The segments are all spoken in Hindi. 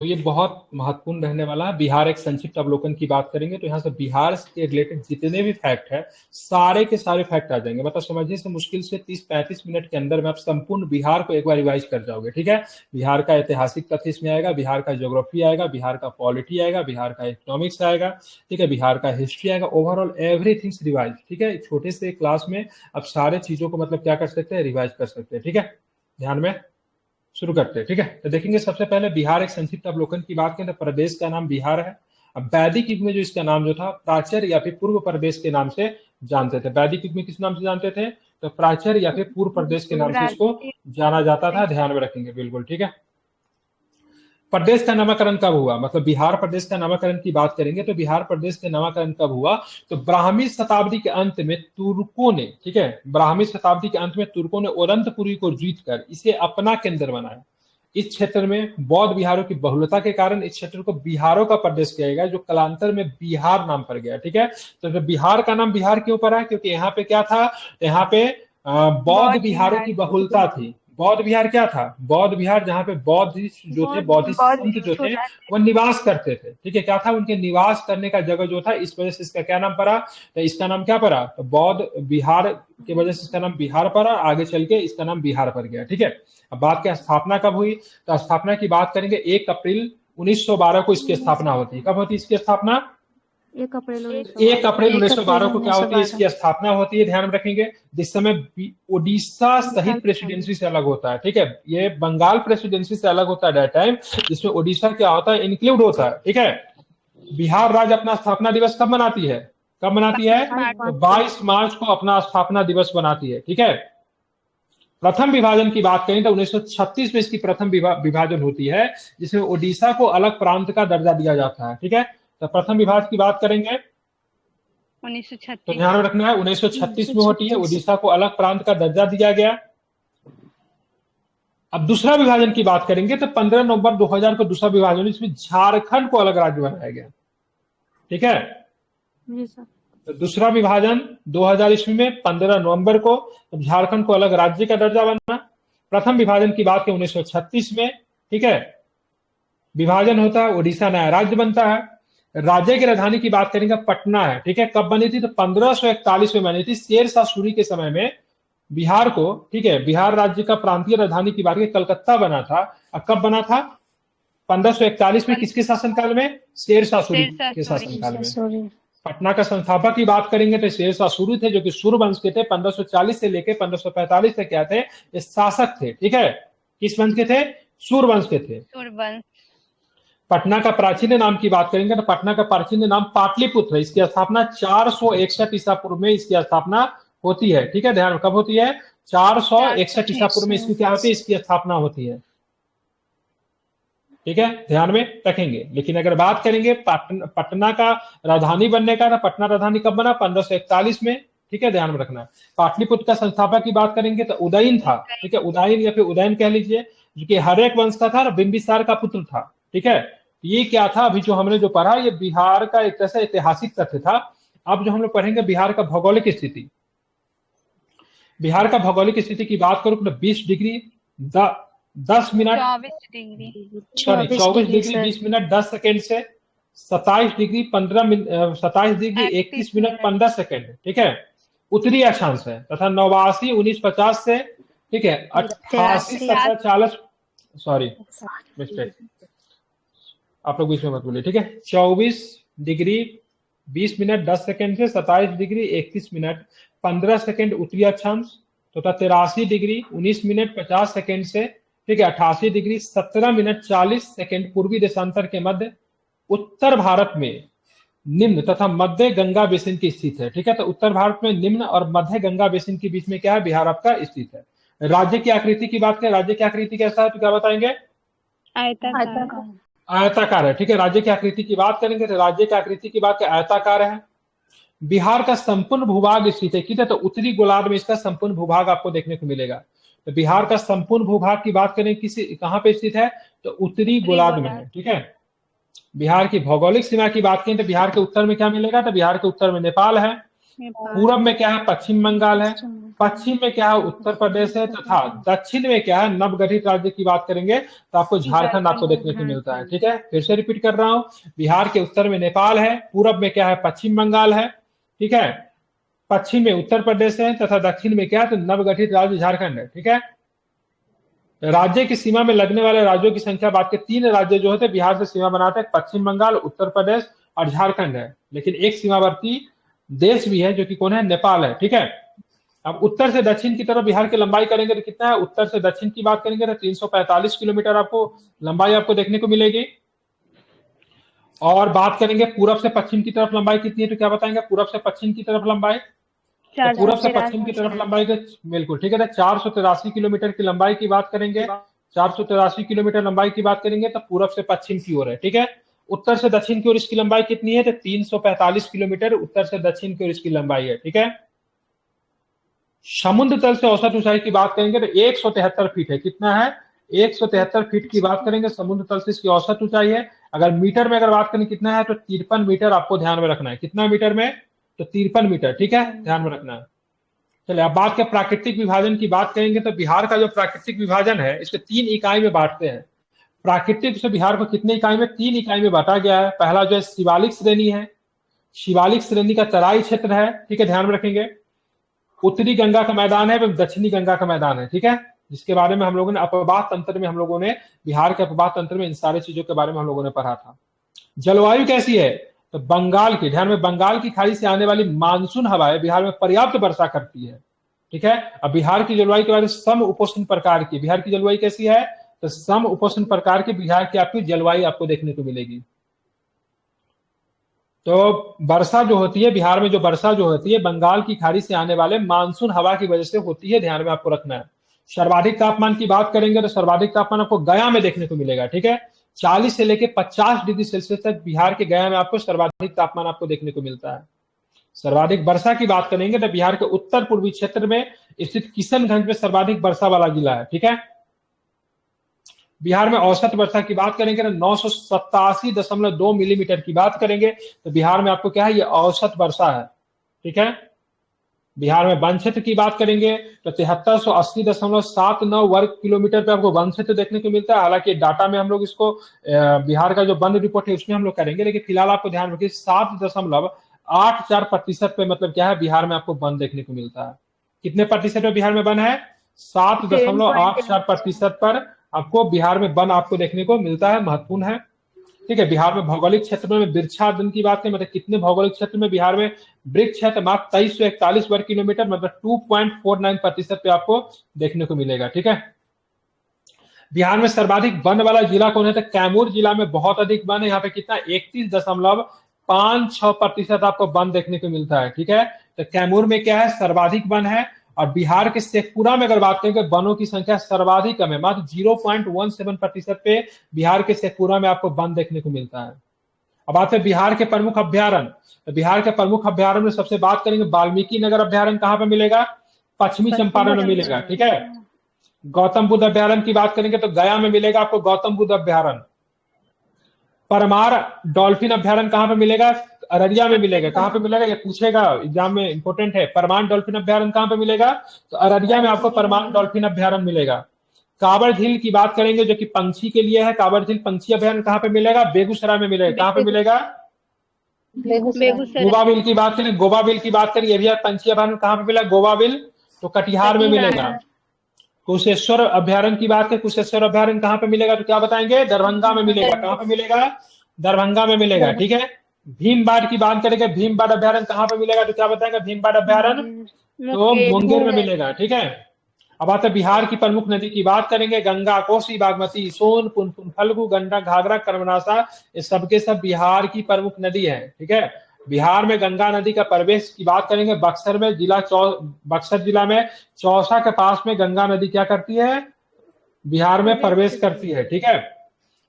तो ये बहुत महत्वपूर्ण रहने वाला है। बिहार एक संक्षिप्त अवलोकन की बात करेंगे तो यहाँ से बिहार के रिलेटेड जितने भी फैक्ट है सारे के सारे फैक्ट आ जाएंगे। मतलब समझिए से मुश्किल से 30-35 मिनट के अंदर में आप संपूर्ण बिहार को एक बार रिवाइज कर जाओगे। ठीक है, बिहार का ऐतिहासिक तथ्य इसमें आएगा, बिहार का ज्योग्राफी आएगा, बिहार का पॉलिटी आएगा, बिहार का इकोनॉमिक्स आएगा, ठीक है, बिहार का हिस्ट्री आएगा, ओवरऑल एवरीथिंग रिवाइज। ठीक है, छोटे से क्लास में आप सारे चीजों को मतलब क्या कर सकते हैं, रिवाइज कर सकते हैं। ठीक है, ध्यान में शुरू करते हैं। ठीक है, तो देखेंगे सबसे पहले बिहार एक संक्षिप्त अवलोकन की बात करें तो प्रदेश का नाम बिहार है। अब वैदिक युग में जो इसका नाम जो था प्राच्य या फिर पूर्व प्रदेश के नाम से जानते थे। वैदिक युग में किस नाम से जानते थे, तो प्राच्य या फिर पूर्व प्रदेश के नाम से इसको जाना जाता था। ध्यान में रखेंगे बिल्कुल। ठीक है, प्रदेश का नामकरण कब हुआ, मतलब बिहार प्रदेश का नामकरण की बात करेंगे तो बिहार प्रदेश का नामकरण कब हुआ, तो ब्राह्मी शताब्दी के अंत में तुर्कों ने, ठीक है, ब्राह्मी शताब्दी के अंत में तुर्कों ने ओरंतपुरी को जीतकर इसे अपना केंद्र बनाया। इस क्षेत्र में बौद्ध बिहारों की बहुलता के कारण इस क्षेत्र को बिहारों का प्रदेश किया गया, जो कालांतर में बिहार नाम पड़ गया। ठीक है, तो बिहार का नाम बिहार क्यों पड़ा, क्योंकि यहाँ पे क्या था, यहाँ पे बौद्ध बिहारों की बहुलता थी। बौद्ध बिहार क्या था, बौद्ध बिहार जहाँ पे बौद्ध जो थे, बौद्धिस्ट संत जो थे वो निवास करते थे। ठीक है, क्या था, उनके निवास करने का जगह जो था, इस वजह से इसका क्या नाम पड़ा, तो इसका नाम क्या पड़ा, तो बौद्ध बिहार की वजह से इसका नाम बिहार पड़ा, आगे चल के इसका नाम बिहार पड़ गया। ठीक है, अब बात क्या, स्थापना कब हुई, तो स्थापना की बात करेंगे 1 अप्रैल 1912 को इसकी स्थापना होती है। कब होती है इसकी स्थापना, 1 अप्रैल 1912 को क्या होती है, इसकी स्थापना होती है। ध्यान में रखेंगे, जिस समय ओडिशा शहीद प्रेसिडेंसी से अलग होता है। ठीक है, ये बंगाल प्रेसिडेंसी से अलग होता है डेट टाइम, जिसमें ओडिशा क्या होता है, इंक्लूड होता है। ठीक है, बिहार राज्य अपना स्थापना दिवस कब मनाती है, कब मनाती है, तो 22 मार्च को अपना स्थापना दिवस मनाती है। ठीक है, प्रथम विभाजन की बात करें तो 1936 में इसकी प्रथम विभाजन होती है, जिसमें ओडिशा को अलग प्रांत का दर्जा दिया जाता है। ठीक है, तो प्रथम विभाजन की बात करेंगे 1936, तो ध्यान में रखना है 1936 में होती है, ओडिशा को अलग प्रांत का दर्जा दिया गया। अब दूसरा विभाजन की बात करेंगे तो 15 नवंबर 2000 को दूसरा विभाजन, इसमें झारखंड को अलग राज्य बनाया गया। ठीक है, तो दूसरा विभाजन 2000 ईस्वी में 15 नवंबर को झारखंड को अलग राज्य का दर्जा बना। प्रथम विभाजन की बात की 1936 में। ठीक है, विभाजन होता है, ओडिशा नया राज्य बनता है। राज्य की राजधानी की बात करेंगे पटना है। ठीक है, कब बनी थी, तो 1541 में बनी थी, शेर शाह सूरी के समय में बिहार को, ठीक है, बिहार राज्य का प्रांतीय राजधानी की बात की कलकत्ता बना था। अब कब बना था, 1541 में, किसके शासनकाल में, शेर शाह सूरी के शासनकाल में। पटना का संस्थापक की बात करेंगे तो शेर शाह सूरी थे, जो कि सूर्यवंश के थे। 1540 से लेकर 1545 तक क्या थे, ये शासक थे। ठीक है, किस वंश के थे, सूर्यवंश के थे। पटना का प्राचीन नाम की बात करेंगे तो पटना का प्राचीन नाम पाटलिपुत्र है। इसकी स्थापना 461 ईसा पूर्व में इसकी स्थापना होती है। ठीक है, ध्यान कब होती है, 461 ईसा पूर्व में इसकी क्या होती है, इसकी स्थापना होती है। ठीक है, ध्यान में रखेंगे। लेकिन अगर बात करेंगे पटना का राजधानी बनने का, तो पटना राजधानी कब बना, 1541 में। ठीक है, ध्यान में रखना। पाटलिपुत्र का संस्थापक की बात करेंगे तो उदयन था। ठीक है, उदयन या फिर उदयन कह लीजिए, जो कि हरेक वंश का था, बिंबिसार का पुत्र था। ठीक है, ये क्या था, अभी जो हमने जो पढ़ा, ये बिहार का एक तरह से ऐतिहासिक तथ्य था। अब जो हम लोग पढ़ेंगे बिहार का भौगोलिक स्थिति, बिहार का भौगोलिक स्थिति की बात करूं तो 20 degree 10 minute, 24 degree 20 minute 10 second से 27 डिग्री 27 डिग्री 31 मिनट 15 सेकेंड। ठीक है, उत्तरी अक्षांश है, तथा 89 1950 से, ठीक है, 88 17 40, सॉरी मिस्टेक, आप लोग बीच में मत बोलिए। ठीक है, 24 डिग्री 20 मिनट 10 सेकेंड से 27 डिग्री 31 मिनट 15 सेकेंड उत्तरी अक्षांश, तथा 83 डिग्री 19 मिनट 50 सेकेंड से, ठीक है, 88 डिग्री 17 मिनट 40 सेकेंड पूर्वी देशांतर के मध्य उत्तर भारत में निम्न तथा मध्य गंगा बेसिन की स्थित है। ठीक है, तो उत्तर भारत में निम्न और मध्य गंगा बेसिन के बीच में क्या है, बिहार आपका स्थित है। राज्य की आकृति की बात करें, राज्य की आकृति कैसा है, तो क्या बताएंगे, आयताकार है। ठीक है, राज्य की आकृति की बात करेंगे तो राज्य की आकृति की बात आयताकार है। बिहार का संपूर्ण भूभाग स्थित है, ठीक है, तो उत्तरी गोलार्ध में इसका संपूर्ण भूभाग आपको देखने को मिलेगा। तो बिहार का संपूर्ण भूभाग की बात करें किसी कहां पे स्थित है, तो उत्तरी गोलार्ध में है। ठीक है, बिहार की भौगोलिक सीमा की बात करें तो बिहार के उत्तर में क्या मिलेगा, तो बिहार के उत्तर में नेपाल है। पूरब में क्या है, पश्चिम बंगाल है, पश्चिम में क्या है, उत्तर प्रदेश है, तथा दक्षिण में क्या है, नवगठित राज्य की बात करेंगे तो आपको झारखंड आपको देखने को मिलता है। ठीक है, फिर से रिपीट कर रहा हूं, बिहार के उत्तर में नेपाल है, पूरब में क्या है, पश्चिम बंगाल है, ठीक है, पश्चिम में उत्तर प्रदेश है, तथा दक्षिण में क्या है, तो नवगठित राज्य झारखंड है। ठीक है, राज्य की सीमा में लगने वाले राज्यों की संख्या बात के 3 राज्य जो होते हैं बिहार से सीमा बनाते हैं, पश्चिम बंगाल, उत्तर प्रदेश और झारखंड है। लेकिन एक सीमावर्ती देश भी है जो कि कौन है, नेपाल है। ठीक है, अब उत्तर से दक्षिण की तरफ बिहार की लंबाई करेंगे तो कितना है, उत्तर से दक्षिण की बात करेंगे तो 345 किलोमीटर आपको लंबाई आपको देखने को मिलेगी। और बात करेंगे पूरब से पश्चिम की तरफ लंबाई कितनी है, तो क्या बताएंगे, पूरब से पश्चिम की तरफ लंबाई, तो पूरब से पश्चिम की तरफ लंबाई के बिल्कुल ठीक है, तो 483 किलोमीटर की लंबाई की बात करेंगे, 483 किलोमीटर लंबाई की बात करेंगे तो पूरब से पश्चिम की ओर है। ठीक है, उत्तर से दक्षिण की ओर इसकी लंबाई कितनी है, तो 345 किलोमीटर उत्तर से दक्षिण की ओर इसकी लंबाई है। ठीक है, समुद्र तल से औसत ऊंचाई की बात करेंगे तो 173 फीट है। कितना है, 173 फीट की बात करेंगे समुद्र तल से इसकी औसत ऊंचाई है। अगर मीटर में अगर बात करें कितना है, तो 53 मीटर आपको ध्यान में रखना है। कितना मीटर में, तो 53 मीटर। ठीक है, ध्यान में रखना है। चलिए अब बात के प्राकृतिक विभाजन की बात करेंगे तो बिहार का जो प्राकृतिक विभाजन है इसको 3 इकाई में बांटते हैं। प्राकृतिक से बिहार को कितने इकाई में, 3 इकाई में बांटा गया है। पहला जो है शिवालिक श्रेणी है, शिवालिक श्रेणी का तराई क्षेत्र है। ठीक है, ध्यान में रखेंगे। उत्तरी गंगा का मैदान है एवं दक्षिणी गंगा का मैदान है। ठीक है, जिसके बारे में हम लोगों ने अपवाह तंत्र में, हम लोगों ने बिहार के अपवाह तंत्र में इन सारी चीजों के बारे में हम लोगों ने पढ़ा था। जलवायु कैसी है, तो बंगाल की, ध्यान में, बंगाल की खाड़ी से आने वाली मानसून हवाएं बिहार में पर्याप्त वर्षा करती है। ठीक है, अब बिहार की जलवायु के बारे में सम उपोष्ण प्रकार की, बिहार की जलवायु कैसी है, तो सम उपोष्ण प्रकार की बिहार की आपकी जलवायु आपको देखने को मिलेगी। तो वर्षा जो होती है बिहार में, जो वर्षा जो होती है बंगाल की खाड़ी से आने वाले मानसून हवा की वजह से होती है, ध्यान में आपको रखना है। सर्वाधिक तापमान की बात करेंगे तो सर्वाधिक तापमान आपको गया में देखने को मिलेगा। ठीक है, 40 से लेकर 50 डिग्री सेल्सियस तक बिहार के गया में आपको सर्वाधिक तापमान आपको देखने को मिलता है। सर्वाधिक वर्षा की बात करेंगे तो बिहार के उत्तर पूर्वी क्षेत्र में स्थित किशनगंज में सर्वाधिक वर्षा वाला जिला है। ठीक है, बिहार में औसत वर्षा की बात करेंगे तो 987.2 मिलीमीटर की बात करेंगे तो बिहार में आपको क्या है, ये औसत वर्षा है। ठीक है, बिहार में वन क्षेत्र की बात करेंगे तो 7380.79 वर्ग किलोमीटर पे आपको वन क्षेत्र देखने को मिलता है। हालांकि डाटा में हम लोग इसको बिहार का जो वन रिपोर्ट है उसमें हम लोग करेंगे, लेकिन फिलहाल आपको ध्यान रखिए 7.84% पे मतलब क्या है, बिहार में आपको वन देखने को मिलता है। कितने प्रतिशत में बिहार में वन है, 7.84% पर आपको बिहार में वन आपको देखने को मिलता है। महत्वपूर्ण है। ठीक है, बिहार में भौगोलिक क्षेत्र में वृक्षादन की बात करें, मतलब कितने भौगोलिक क्षेत्र में बिहार में वृक्ष है, तो मात्र 2341 वर्ग किलोमीटर, मतलब 2.49% पे आपको देखने को मिलेगा। ठीक है, बिहार में सर्वाधिक वन वाला जिला कौन है, तो कैमूर जिला में बहुत अधिक वन है। यहाँ पे कितना, 31.56% आपको वन देखने को मिलता है। ठीक है, तो कैमूर में क्या है, सर्वाधिक वन है। और बिहार के शेखपुरा में अगर बात करें, वनों की संख्या सर्वाधिक कम है, मात्र 0.17% पे बिहार के शेखपुरा में आपको वन देखने को मिलता है। अब बात है बिहार के प्रमुख अभ्यारण्य, तो बिहार के प्रमुख अभ्यारण्य में सबसे बात करेंगे, वाल्मीकि नगर अभ्यारण्य कहाँ पे मिलेगा, पश्चिमी चंपारण में मिलेगा। ठीक है, गौतम बुद्ध अभ्यारण्य की बात करेंगे तो गया में मिलेगा आपको गौतम बुद्ध अभ्यारण्य। परमार डॉल्फिन अभ्यारण्य कहाँ पे मिलेगा, अररिया में मिलेगा। कहाँ पे मिलेगा, ये पूछेगा एग्जाम में, इंपोर्टेंट है। परमान डॉल्फिन अभ्यारण्य कहाँ पे मिलेगा, तो अररिया में आपको परमान डॉल्फिन अभ्यारण्य मिलेगा। कांवड़ झील की बात करेंगे जो कि पंछी के लिए है, कांवड़ झील पंछी अभ्यारण्य कहाँ पे मिलेगा, बेगूसराय में मिलेगा। कहाँ पे मिलेगा, गोवाबिल की बात करें, गोवाबिल की बात करें, ये भी पंछी अभ्यारण्य कहाँ पे मिलेगा, गोवाबिल, तो कटिहार में मिलेगा। कुशेश्वर अभ्यारण्य की बात करें, कुशेश्वर अभ्यारण्य कहाँ पे मिलेगा, तो क्या बताएंगे, दरभंगा में मिलेगा। कहाँ पे मिलेगा, दरभंगा में मिलेगा। ठीक है, भीमबाड़ की बात करेंगे, भीमबाड़ अभ्यारण्य कहाँ पे मिलेगा, तो क्या बताएंगे, भीमबाड़ अभ्यारण्य तो मुंगेर में मिलेगा। ठीक है, अब आते बिहार की प्रमुख नदी की बात करेंगे, गंगा, कोसी, बागमती, सोन, पुनपुन, फल्गु, गंडक, घाघरा, कर्मनाशा, ये सबके सब बिहार की प्रमुख नदी है। ठीक है, बिहार में गंगा नदी का प्रवेश की बात करेंगे, बक्सर में बक्सर जिला में चौसा के पास में गंगा नदी क्या करती है, बिहार में प्रवेश करती है। ठीक है,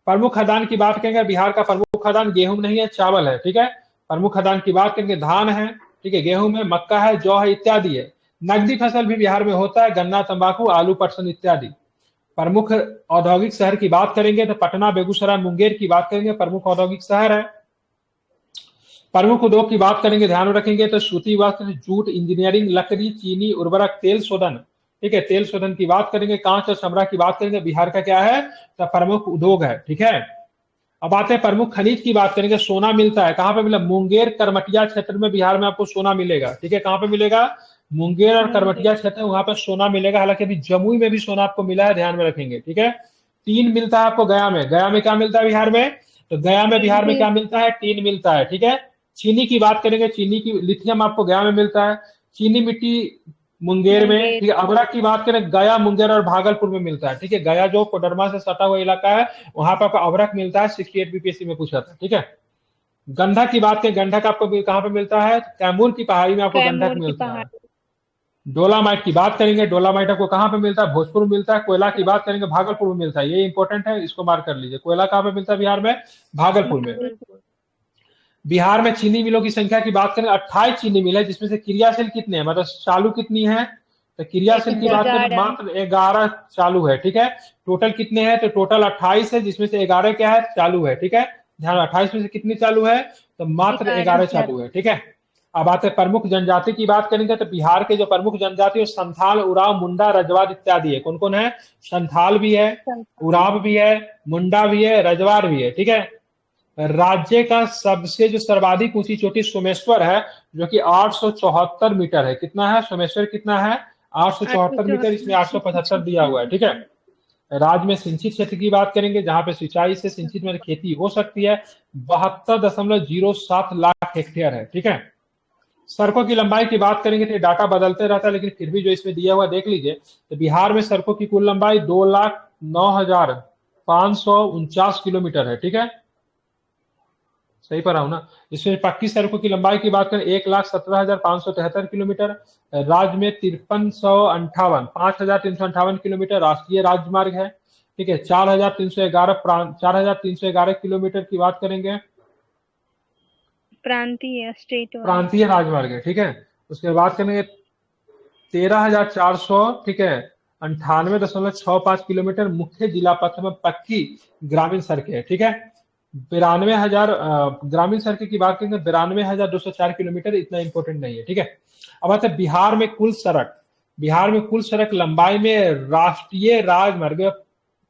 प्रमुख खदान की बात करेंगे, बिहार का प्रमुख खदान गेहूं नहीं है, चावल है। ठीक है, प्रमुख खदान की बात करेंगे, धान है, ठीक है, गेहूं है, मक्का है, जौ है, इत्यादि है। नकदी फसल भी बिहार में होता है, गन्ना, तंबाकू, आलू, पटसन इत्यादि। प्रमुख औद्योगिक शहर की बात करेंगे तो पटना, बेगूसराय, मुंगेर की बात करेंगे, प्रमुख औद्योगिक शहर है। प्रमुख उद्योग की बात करेंगे, ध्यान में रखेंगे तो सूती वस्त्र, जूट, इंजीनियरिंग, लकड़ी, चीनी, उर्वरक, तेल शोधन। ठीक है, तेल शोधन की बात करेंगे, कांच और चमड़ा की बात करेंगे, बिहार का क्या है तो प्रमुख उद्योग है। ठीक है, अब आते हैं प्रमुख खनिज की बात करेंगे। सोना मिलता है कहां पे मिला, मुंगेर करमटिया क्षेत्र में बिहार में आपको सोना मिलेगा। ठीक है, कहां पे मिलेगा, मुंगेर और करमटिया क्षेत्र, वहां पर सोना मिलेगा। हालांकि अभी जमुई में भी सोना आपको मिला है, ध्यान में रखेंगे। ठीक है, टीन मिलता है आपको गया में। गया में क्या मिलता है बिहार में, तो गया में बिहार में क्या मिलता है, टीन मिलता है। ठीक है, चीनी की बात करेंगे, चीनी की लिथियम आपको गया में मिलता है। चीनी मिट्टी मुंगेर में। ठीक है, अबरक की बात करें, गया, मुंगेर और भागलपुर में मिलता है। ठीक है, गया जो कोडरमा से सटा हुआ इलाका है, वहां पर आपको अबरक मिलता है। 68 बीपीएससी में पूछा था। ठीक है, गंधक की बात करें, गंधक आपको कहां पे मिलता है, कैमूर की पहाड़ी में आपको गंधक मिलता है। डोलामाइट की बात करेंगे, डोलामाइट आपको कहां पे मिलता है, भोजपुर में मिलता है। कोयला की बात करेंगे, भागलपुर में मिलता है। ये इंपॉर्टेंट है, इसको मार्क कर लीजिए। कोयला कहां पे मिलता है बिहार में, भागलपुर में। बिहार में चीनी मिलों की संख्या की बात करें, 28 चीनी मिल है, जिसमें से क्रियाशील कितने हैं, मतलब चालू कितनी है, तो क्रियाशील की बात करें मात्र 11 चालू है। ठीक है, टोटल कितने हैं, तो टोटल 28 है, जिसमें से 11 क्या है, चालू है। ठीक है, ध्यान, 28 में से कितनी चालू है, तो मात्र 11 चालू है। ठीक है, अब आते हैं प्रमुख जनजाति की बात करेंगे, तो बिहार के जो प्रमुख जनजाति है संथाल, उराव, मुंडा, रजवार इत्यादि है। कौन कौन है, संथाल भी है, उराव भी है, मुंडा भी है, रजवार भी है। ठीक है, राज्य का सबसे जो सर्वाधिक ऊंची चोटी सोमेश्वर है, जो कि 874 मीटर है। कितना है सोमेश्वर, कितना है, 874 मीटर, इसमें 875 दिया हुआ है। ठीक है, राज्य में सिंचित क्षेत्र की बात करेंगे, जहां पे सिंचाई से सिंचित में खेती हो सकती है, 72.07 लाख हेक्टेयर है। ठीक है, सड़कों की लंबाई की बात करेंगे तो डाटा बदलते रहता है, लेकिन फिर भी जो इसमें दिया हुआ देख लीजिए, तो बिहार में सड़कों की कुल लंबाई 2,09,549 किलोमीटर है। ठीक है, सही पढ़ा हूं ना। इसमें पक्की सड़कों की लंबाई की बात करें 1,17,573 किलोमीटर। राज्य में 5,358 किलोमीटर राष्ट्रीय राजमार्ग है। ठीक है, 4,311 किलोमीटर की बात करेंगे, प्रांतीय राजमार्ग है। ठीक है, उसके बाद करेंगे 13,400, ठीक है, 98.65 किलोमीटर मुख्य जिला पथ में पक्की ग्रामीण सड़कें है। ठीक है, 92,000 ग्रामीण सड़कें की बात करेंगे, 92,204 किलोमीटर, इतना इंपॉर्टेंट नहीं है। ठीक है, अब आते बिहार में कुल सड़क, बिहार में कुल सड़क लंबाई में राष्ट्रीय राजमार्ग,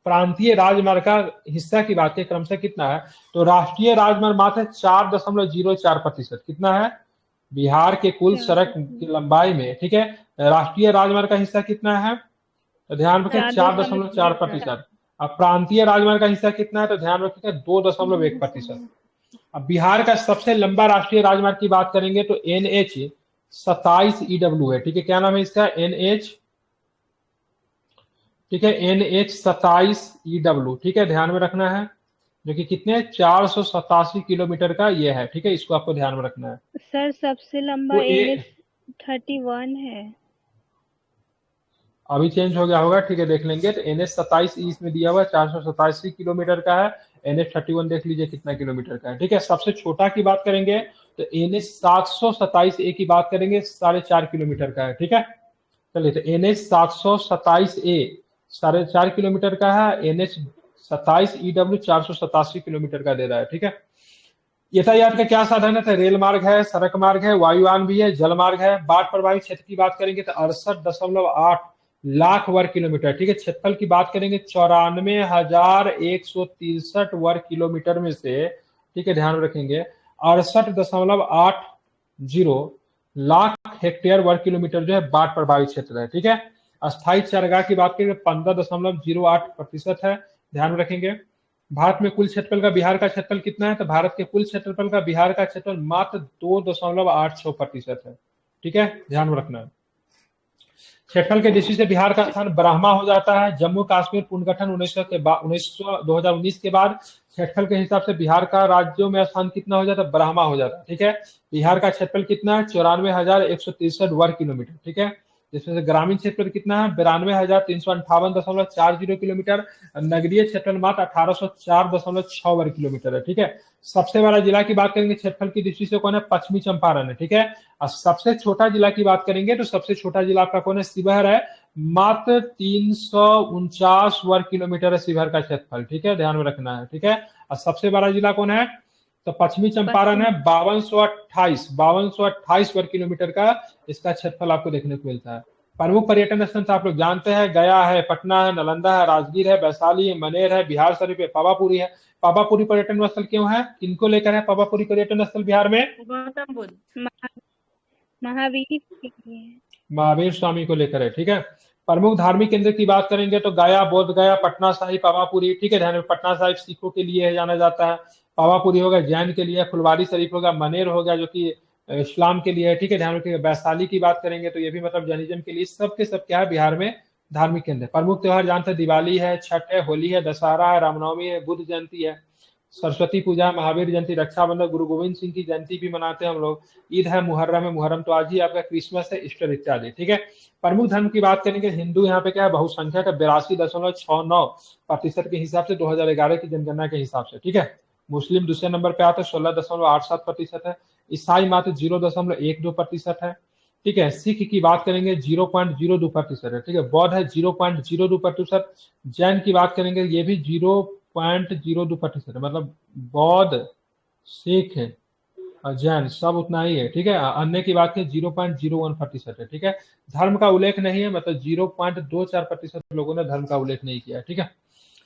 प्रांतीय राजमार्ग का हिस्सा की बात है क्रमशः कितना है, तो राष्ट्रीय राजमार्ग मात्र 4.04%। कितना है बिहार के कुल सड़क की लंबाई में। ठीक है, राष्ट्रीय राजमार्ग का हिस्सा कितना है, तो ध्यान रखें 4.4%। अब प्रांतीय राजमार्ग का हिस्सा कितना है, तो ध्यान रखिएगा 2.1%। अब बिहार का सबसे लंबा राष्ट्रीय राजमार्ग की बात करेंगे तो NH 27 EW है। ठीक है, क्या नाम है इसका, NH, ठीक है, NH 27 EW। ठीक है, ध्यान में रखना है, जो कि कितने 487 किलोमीटर का ये है। ठीक है, इसको आपको ध्यान में रखना है। सर सबसे लंबा तो NH 31 है, अभी चेंज हो गया होगा। ठीक है, देख लेंगे। तो NH 27 इसमें दिया हुआ है 487 किलोमीटर का है। NH 31 देख लीजिए कितना किलोमीटर का है। ठीक है, सबसे छोटा की बात करेंगे तो NH 727A की बात करेंगे, 4.5 किलोमीटर का है। ठीक है, चलिए, तो NH 727A 4.5 किलोमीटर का है, NH 27 EW 487 किलोमीटर का दे रहा है। ठीक है, यातायात का क्या साधन है, तो रेल मार्ग है, सड़क मार्ग है, वायुयान भी है, जल मार्ग है। बाढ़ प्रभावित क्षेत्र की बात करेंगे तो 68.8 लाख वर्ग किलोमीटर। ठीक है, क्षेत्रफल की बात करेंगे 94,163 वर्ग किलोमीटर में से, ठीक है, ध्यान रखेंगे 68.80 लाख हेक्टेयर वर्ग किलोमीटर जो है बाढ़ प्रभावित क्षेत्र है। ठीक है, अस्थायी चारागाह की बात करेंगे 15.08% है, ध्यान रखेंगे। भारत में कुल क्षेत्रफल का बिहार का क्षेत्रफल कितना है, तो भारत के कुल क्षेत्रफल का बिहार का क्षेत्रफल मात्र 2.86% है। ठीक है, ध्यान में रखना है। क्षेत्रफल के दृष्टि से बिहार का स्थान ब्राह्मा हो जाता है। जम्मू कश्मीर पुनर्गठन 2019 के बाद क्षेत्रफल के हिसाब से बिहार का राज्यों में स्थान कितना हो जाता है, ब्राह्मा हो जाता है। ठीक है, बिहार का क्षेत्रफल कितना है, 94,163 वर्ग किलोमीटर। ठीक है, जिसमें से ग्रामीण क्षेत्रफल कितना है, 92,358.40 किलोमीटर, नगरीय क्षेत्रफल मात्र 1804.6 वर्ग किलोमीटर है। ठीक है, सबसे बड़ा जिला की बात करेंगे क्षेत्रफल की दृष्टि से कौन है, पश्चिमी चंपारण है। ठीक है, और सबसे छोटा जिला की बात करेंगे तो सबसे छोटा जिला आपका कौन है, शिवहर है, मात्र 349 वर्ग किलोमीटर है शिवहर का क्षेत्रफल। ठीक है, ध्यान में रखना है। ठीक है, और सबसे बड़ा जिला कौन है, तो पश्चिमी चंपारण है 5228 वर्ग किलोमीटर का इसका क्षेत्रफल आपको देखने को मिलता है। प्रमुख पर्यटन स्थल तो आप लोग जानते हैं, गया है, पटना है, नालंदा है, राजगीर है, वैशाली है, मनेर है, बिहार शरीफ है, पावापुरी है। पावापुरी पर्यटन स्थल क्यों है, किनको लेकर है पावापुरी पर्यटन स्थल बिहार में? गौतम बुद्ध। महा- महावीर के लिए है। महावीर स्वामी को लेकर है, ठीक है। प्रमुख धार्मिक केंद्र की बात करेंगे तो गया, बोध गया, पटना साहिब, पावापुरी, ठीक है। ध्यान में, पटना साहिब सिखों के लिए जाना जाता है, पावापुरी होगा जैन के लिए, फुलवारी शरीफ होगा, मनेर हो गया जो कि इस्लाम के लिए है, ठीक है। ध्यान रखिएगा। वैशाली की बात करेंगे तो ये भी मतलब जैनिज्म के लिए, सब के सब क्या है बिहार में धार्मिक केंद्र। प्रमुख त्योहार जानते हैं, दिवाली है, छठ है, होली है, दशहरा है, रामनवमी है, बुद्ध जयंती है, सरस्वती पूजा, महावीर जयंती, रक्षाबंधन, गुरु गोविंद सिंह की जयंती भी मनाते हैं हम लोग, ईद है, मुहर्रम है, मुहर्रम तो आज ही आपका, क्रिसमस है, ईस्टर इत्यादि, ठीक है। प्रमुख धर्म की बात करेंगे, हिंदू यहाँ पे क्या है, बहुसंख्यक है 82.69% के हिसाब से 2011 की जनगणना के हिसाब से, ठीक है। मुस्लिम दूसरे नंबर पे आते हैं 16.87% है। ईसाई मात्र 0.12% है, ठीक है। सिख की बात करेंगे 0.02% है, ठीक है। बौद्ध है 0.02%। जैन की बात करेंगे ये भी 0.02% है, मतलब बौद्ध, सिख और जैन सब उतना ही है, ठीक है। अन्य की बात करें 0.01% है, ठीक है। धर्म का उल्लेख नहीं है, मतलब 0.24% लोगों ने धर्म का उल्लेख नहीं किया है, ठीक है।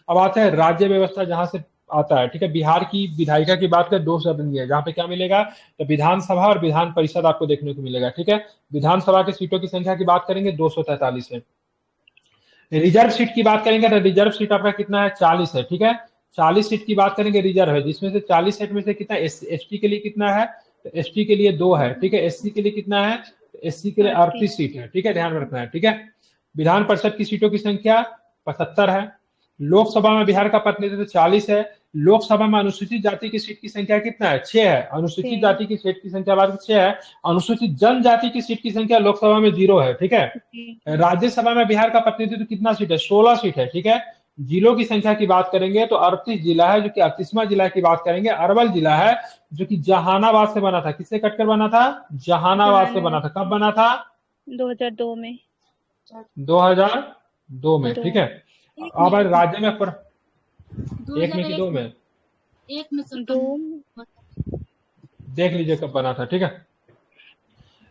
अब आते हैं राज्य व्यवस्था जहां से आता है, ठीक है। बिहार की विधायिका की बात करें 2 सदन है, जहां पे क्या मिलेगा, तो विधानसभा और विधान परिषद आपको देखने को मिलेगा, ठीक है। विधानसभा की सीटों की संख्या की बात करेंगे 243 है। रिजर्व सीट की बात करेंगे तो रिजर्व सीट आपका कितना है, 40 है, ठीक है। 40 सीट की बात करेंगे रिजर्व है, जिसमें से 40 सीट में से कितना एसटी के लिए कितना है, तो एसटी के लिए 2 है, ठीक है। एससी के लिए कितना है, तो एससी के लिए 38 सीट है, ठीक है। ध्यान रखना है, ठीक है। विधान परिषद की सीटों की संख्या 75 है। लोकसभा में बिहार का प्रतिनिधित्व 40 है। लोकसभा में अनुसूचित जाति की सीट की संख्या कितना है, 6 है। अनुसूचित जाति की सीट की संख्या बात 6 है। अनुसूचित जनजाति की सीट की संख्या लोकसभा में 0 है, ठीक है। राज्यसभा में बिहार का प्रतिनिधित्व कितना सीट है, 16 सीट है, ठीक है। जिलों की संख्या की बात करेंगे तो 38 जिला है, जो कि 38वां जिला की बात करेंगे अरवल जिला है, जो कि जहानाबाद से बना था। किससे कटकर बना था, जहानाबाद से बना था। कब बना था, 2002 में। 2002 में, ठीक है। अब राज्य में एक में कि 2 में, एक में से दो देख लीजिए कब बना था, ठीक है।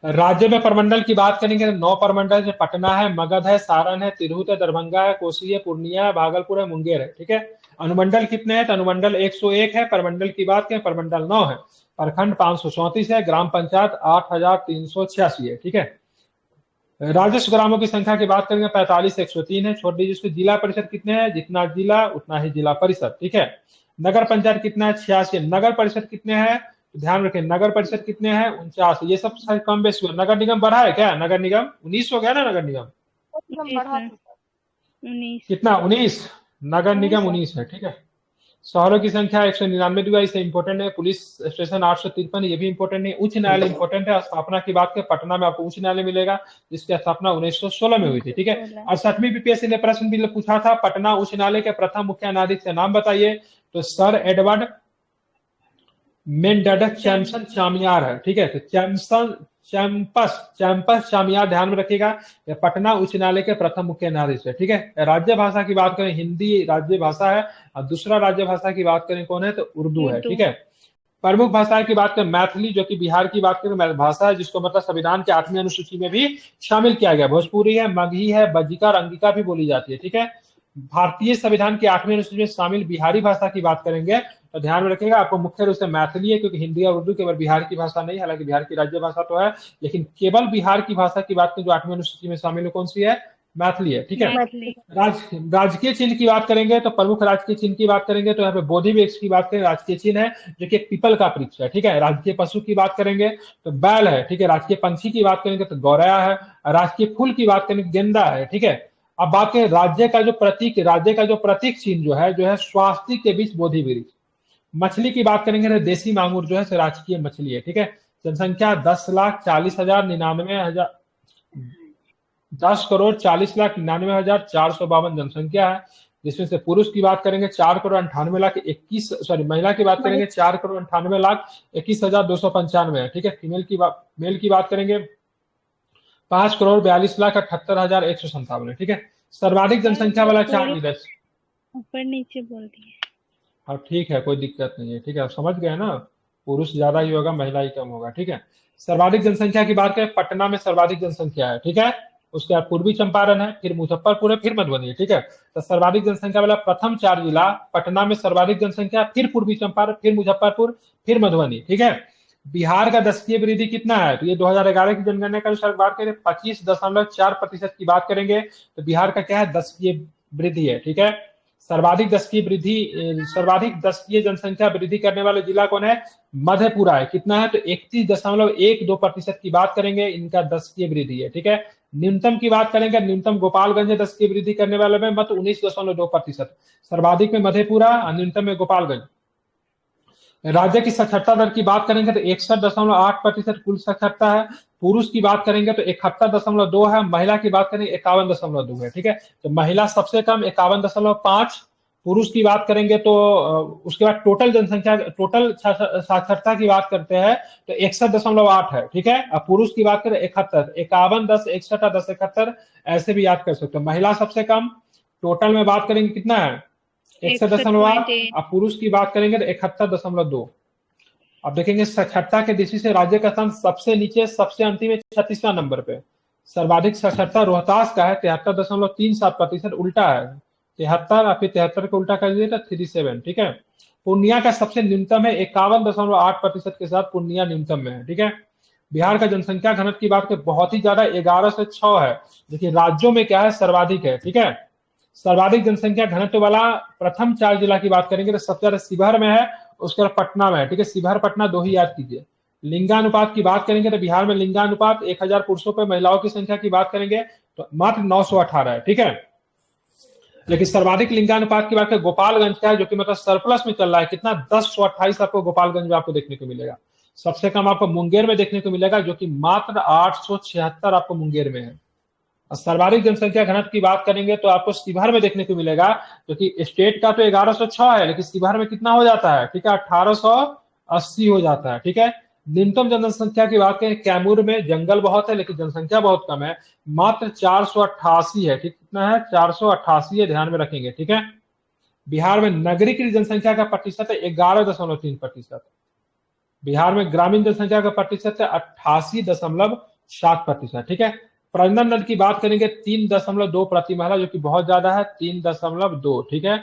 राज्य में प्रमंडल की बात करेंगे तो 9 प्रमंडल है। पटना है, मगध है, सारण है, तिरहुत है, दरभंगा है, कोसी है, पूर्णिया है, भागलपुर है, मुंगेर है, ठीक है। अनुमंडल कितने हैं, तो अनुमंडल 101 है। प्रमंडल की बात करें, प्रमंडल 9 है। प्रखंड 534 है। ग्राम पंचायत 8386 है, ठीक है। राजस्व ग्रामों की संख्या की बात करेंगे 45,103 है। छोड़ दीजिए इसको। जिला परिषद कितने हैं, जितना जिला उतना ही जिला परिषद, ठीक है। नगर पंचायत कितना है, 86। नगर परिषद कितने हैं, ध्यान रखें, नगर परिषद कितने हैं, 49। ये सब कम बेसी हुआ। नगर निगम बढ़ा है क्या, नगर निगम 19 हो गया ना, नगर निगम 19। कितना, 19। नगर निगम 19 है, ठीक है। शहरों की संख्या 199 दी गई, इसे इंपोर्टेंट है। पुलिस स्टेशन 853, ये भी इंपोर्टेंट है। उच्च न्यायालय इंपोर्टेंट है। स्थापना की बात करें, पटना में आपको उच्च न्यायालय मिलेगा, जिसकी स्थापना 1916 में हुई थी, ठीक है। 68वीं बीपीएससी ने प्रश्न भी पूछा था, पटना उच्च न्यायालय के प्रथम मुख्य न्यायाधीश का नाम बताइए, तो सर एडवर्ड मेंडडक चैम्पसन चामियार है, ठीक है। तो चैम्पस चामियार, ध्यान में रखिएगा, ये पटना उच्च न्यायालय के प्रथम मुख्य न्यायाधीश है, ठीक है। राज्य भाषा की बात करें, हिंदी राज्य भाषा है, और दूसरा राज्य भाषा की बात करें कौन है, तो उर्दू है, ठीक है। प्रमुख भाषाएं की बात करें, मैथिली जो कि बिहार की बात करें भाषा है, जिसको मतलब संविधान के 8वीं अनुसूची में भी शामिल किया गया। भोजपुरी है, मगही है, बज्जिका और अंगिका भी बोली जाती है, ठीक है। भारतीय संविधान के 8वीं अनुसूची में शामिल बिहारी भाषा की बात करेंगे तो ध्यान में रखिएगा, आपको मुख्य रूप से मैथिली है, क्योंकि हिंदी और उर्दू केवल बिहार की भाषा नहीं, हालांकि बिहार की राज्य भाषा तो है, लेकिन केवल बिहार की भाषा की बात करें जो 8वीं अनुसूची में शामिल है, कौन सी है, मैथिली है, ठीक है। राजकीय चिन्ह की बात करेंगे तो प्रमुख राजकीय चिन्ह की बात करेंगे तो यहाँ पे बोधि वृक्ष की बात करें, राजकीय चिन्ह है जो कि एक पीपल का वृक्ष है, ठीक है। राजकीय पशु की बात करेंगे तो बैल है, ठीक है। राजकीय पंछी की बात करेंगे तो गौरैया है। राजकीय फूल की बात करेंगे गेंदा है, ठीक है। अब बात करें राज्य का जो प्रतीक चिन्ह जो है स्वास्तिक के बीच बोधि वृक्ष। मछली की बात करेंगे तो देसी मांगुर जो है राजकीय मछली है, ठीक है। जनसंख्या 10,40,99,000 10,40,99,452 जनसंख्या है, जिसमें से पुरुष की बात करेंगे 4,98,21 सॉरी महिला की बात करेंगे 4,98,21,295 है, ठीक है। मेल की बात करेंगे 5,42,78,157 है, ठीक है। सर्वाधिक जनसंख्या वाला 4 जिले, ऊपर नीचे बोल दिए। हाँ ठीक है, कोई दिक्कत नहीं है, ठीक है, आप समझ गए ना। पुरुष ज्यादा ही होगा, महिला ही कम होगा, ठीक है। सर्वाधिक जनसंख्या की बात करें, पटना में सर्वाधिक जनसंख्या है, ठीक है। उसके बाद पूर्वी चंपारण है, फिर मुजफ्फरपुर है, फिर मधुबनी है, ठीक है। तो सर्वाधिक जनसंख्या वाला प्रथम 4 जिला, पटना में सर्वाधिक जनसंख्या, फिर पूर्वी चंपारण, फिर मुजफ्फरपुर, फिर मधुबनी, ठीक है। बिहार का दशकीय वृद्धि कितना है, तो ये 2011 की जनगणना के अनुसार बात करें 25.4% की बात करेंगे, तो बिहार का क्या है, दशकीय वृद्धि है, ठीक है। सर्वाधिक दशकीय जनसंख्या वृद्धि करने वाले जिला कौन है, मधेपुरा है, कितना है, तो 31.12% की बात करेंगे, इनका दशकीय वृद्धि है, ठीक है। न्यूनतम की बात करेंगे, न्यूनतम गोपालगंज है दशकीय वृद्धि करने वाले में, मत 19.2%। सर्वाधिक में मधेपुरा और न्यूनतम में गोपालगंज। राज्य की साक्षरता दर की बात करेंगे तो 61.8% कुल साक्षरता है। पुरुष की बात करेंगे तो 71.2 है, महिला की बात करेंगे 51.2 है, ठीक है। तो महिला सबसे कम 51.5, पुरुष की बात करेंगे तो उसके बाद टोटल जनसंख्या, टोटल साक्षरता की बात करते हैं तो 61.8 है, ठीक है। अब पुरुष की बात करें 71, 51, 10, 61, 10, 71, ऐसे भी याद कर सकते हो। महिला सबसे कम, टोटल में बात करेंगे कितना है, 61.8, 61.8। अब पुरुष की बात करेंगे तो 71.2। अब देखेंगे साक्षरता के दृष्टि से राज्य का स्थान सबसे नीचे, सबसे अंतिम में 36वां नंबर पे। सर्वाधिक साक्षरता रोहतास का है 73.37%, उल्टा है 73, और फिर 73 को उल्टा कर दीजिए तो 37, ठीक है। पूर्णिया का सबसे न्यूनतम है 51.8% के साथ, पूर्णिया न्यूनतम में है, ठीक है। बिहार का जनसंख्या घनत्व की बात करें बहुत ही ज्यादा, 11 से 6 है। देखिए राज्यों में क्या है, सर्वाधिक है, ठीक है। सर्वाधिक जनसंख्या घनत्व वाला प्रथम 4 जिला की बात करेंगे तो सबसे ज्यादा शिवहर में है, उसके बाद पटना में है, ठीक है। शिवहर पटना दो ही याद कीजिए। लिंगानुपात की बात करेंगे तो बिहार में लिंगानुपात 1000 पुरुषों पर महिलाओं की संख्या की बात करेंगे तो मात्र 918 है, ठीक है। लेकिन सर्वाधिक लिंगानुपात की बात करें गोपालगंज का है, जो कि मतलब सरप्लस में चल रहा है, कितना 1028 आपको गोपालगंज में आपको देखने को मिलेगा। सबसे कम आपको मुंगेर में देखने को मिलेगा, जो कि मात्र 876 आपको मुंगेर में है। सर्वाधिक जनसंख्या घनत्व की बात करेंगे तो आपको शिवहर में देखने को मिलेगा, जो कि स्टेट का तो 1106 है, लेकिन शिवहर में कितना हो जाता है, ठीक है, 1880 हो जाता है, ठीक है। न्यूनतम जनसंख्या की बात करें, कैमूर में जंगल बहुत है लेकिन जनसंख्या बहुत कम है, मात्र 488 है, ठीक, कितना है, 488 है, ध्यान में रखेंगे, ठीक है। बिहार में नागरिक जनसंख्या का प्रतिशत है 11.3%। बिहार में ग्रामीण जनसंख्या का प्रतिशत है 88.7%, ठीक है। प्रजनन दर की बात करेंगे 3.2 प्रति महिला, जो कि बहुत ज्यादा है, 3.2, ठीक है,